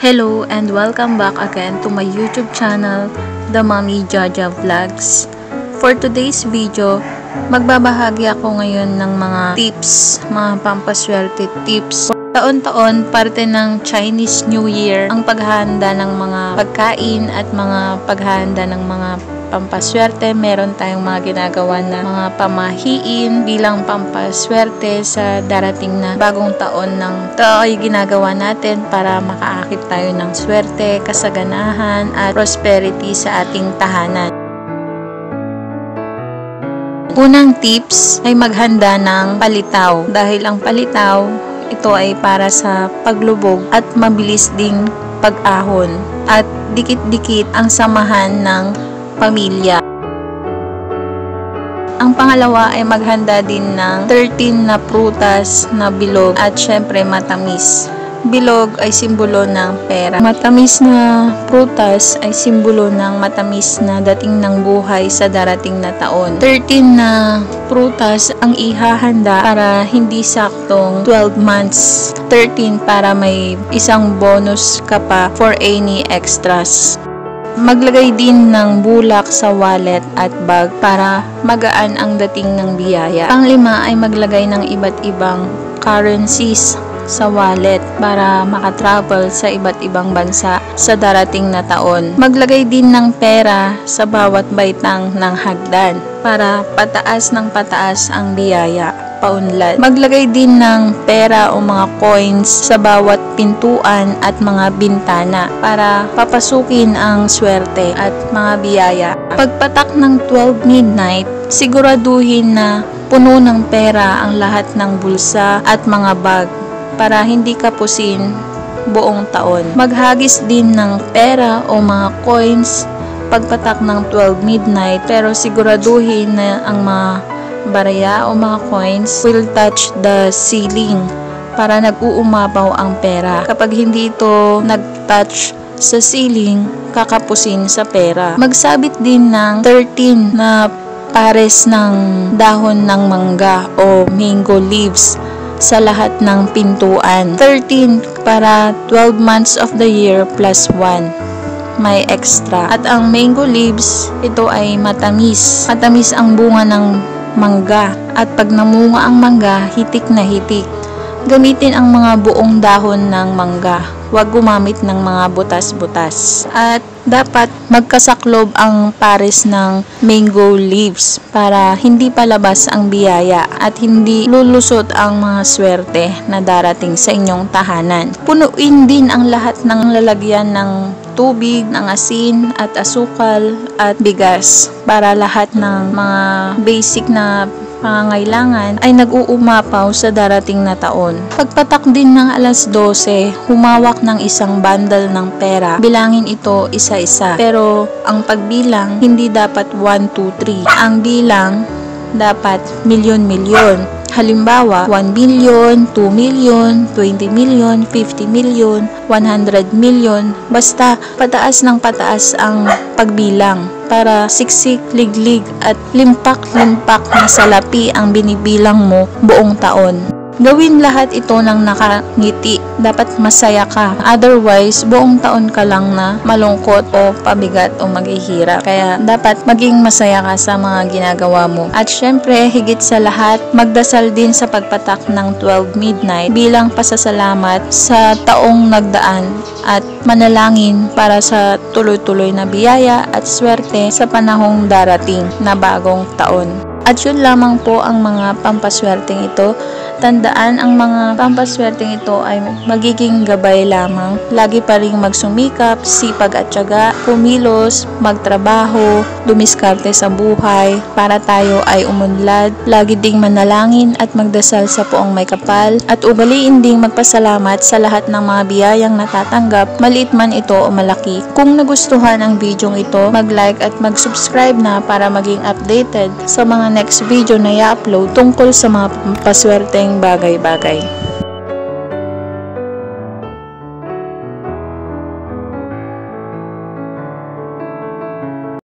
Hello and welcome back again to my YouTube channel, The Mommy Jaja Vlogs. For today's video, magbabahagi ako ngayon ng mga tips, mga pampaswerte tips. Taon-taon, parte ng Chinese New Year ang paghahanda ng mga pagkain at mga paghahanda ng mga pampaswerte. Meron tayong mga ginagawa na mga pamahiin bilang pampaswerte sa darating na bagong taon. Ito ay ginagawa natin para makaakit tayo ng swerte, kasaganahan at prosperity sa ating tahanan. Unang tips ay maghanda ng palitaw, dahil ang palitaw ito ay para sa paglubog at mabilis ding pag-ahon at dikit-dikit ang samahan ng pamilya. Ang pangalawa ay maghanda din ng 13 na prutas na bilog at syempre matamis. Bilog ay simbolo ng pera. Matamis na prutas ay simbolo ng matamis na dating ng buhay sa darating na taon. 13 na prutas ang ihahanda para hindi saktong 12 months. 13 para may isang bonus ka pa for any extras. Maglagay din ng bulak sa wallet at bag para magaan ang dating ng biyaya. Panglima ay maglagay ng iba't ibang currencies sa wallet para makatravel sa iba't ibang bansa sa darating na taon. Maglagay din ng pera sa bawat baitang ng hagdan para pataas ng pataas ang biyaya, paunlad. Maglagay din ng pera o mga coins sa bawat pintuan at mga bintana para papasukin ang swerte at mga biyaya. Pagpatak ng 12 midnight, siguraduhin na puno ng pera ang lahat ng bulsa at mga bag para hindi kapusin buong taon. Maghagis din ng pera o mga coins pagpatak ng 12 midnight, pero siguraduhin na ang mga barya o mga coins will touch the ceiling para nag-uumapaw ang pera. Kapag hindi ito nag-touch sa ceiling, kakapusin sa pera. Magsabit din ng 13 na pares ng dahon ng mangga o mango leaves sa lahat ng pintuan. 13 para 12 months of the year plus 1. May extra. At ang mango leaves, ito ay matamis. Matamis ang bunga ng mangga. At pag namunga ang mangga, hitik na hitik. Gamitin ang mga buong dahon ng mangga. Huwag gumamit ng mga butas-butas. At dapat magkasaklob ang pares ng mango leaves para hindi palabas ang biyaya at hindi lulusot ang mga swerte na darating sa inyong tahanan. Punuin din ang lahat ng lalagyan ng tubig, ng asin at asukal at bigas para lahat ng mga basic na pangangailangan ay nag-uumapaw sa darating na taon. Pagpatak din ng alas 12, humawak ng isang bundle ng pera. Bilangin ito isa-isa. Pero ang pagbilang, hindi dapat 1, 2, 3. Ang bilang dapat milyon-milyon. Halimbawa, 1 million, 2 million, 20 million, 50 million, 100 million. Basta pataas ng pataas ang pagbilang para siksik, liglig at limpak-limpak na salapi ang binibilang mo buong taon. Gawin lahat ito ng nakangiti. Dapat masaya ka. Otherwise, buong taon ka lang na malungkot o pabigat o maghihirap. Kaya dapat maging masaya ka sa mga ginagawa mo. At syempre, higit sa lahat, magdasal din sa pagpatak ng 12 midnight bilang pasasalamat sa taong nagdaan at manalangin para sa tuloy-tuloy na biyaya at swerte sa panahong darating na bagong taon. At yun lamang po ang mga pampaswerteng ito. Tandaan, ang mga pampaswerteng ito ay magiging gabay lamang. Lagi pa ring magsumikap, sipag at tiyaga, kumilos, magtrabaho, dumiskarte sa buhay para tayo ay umunlad. Lagi ding manalangin at magdasal sa Poong May Kapal at ugaliin ding magpasalamat sa lahat ng mga biyayang natatanggap, maliit man ito o malaki. Kung nagustuhan ang video ito, mag-like at mag-subscribe na para maging updated sa mga next video na i-upload tungkol sa mga pampaswerteng bagay-bagay.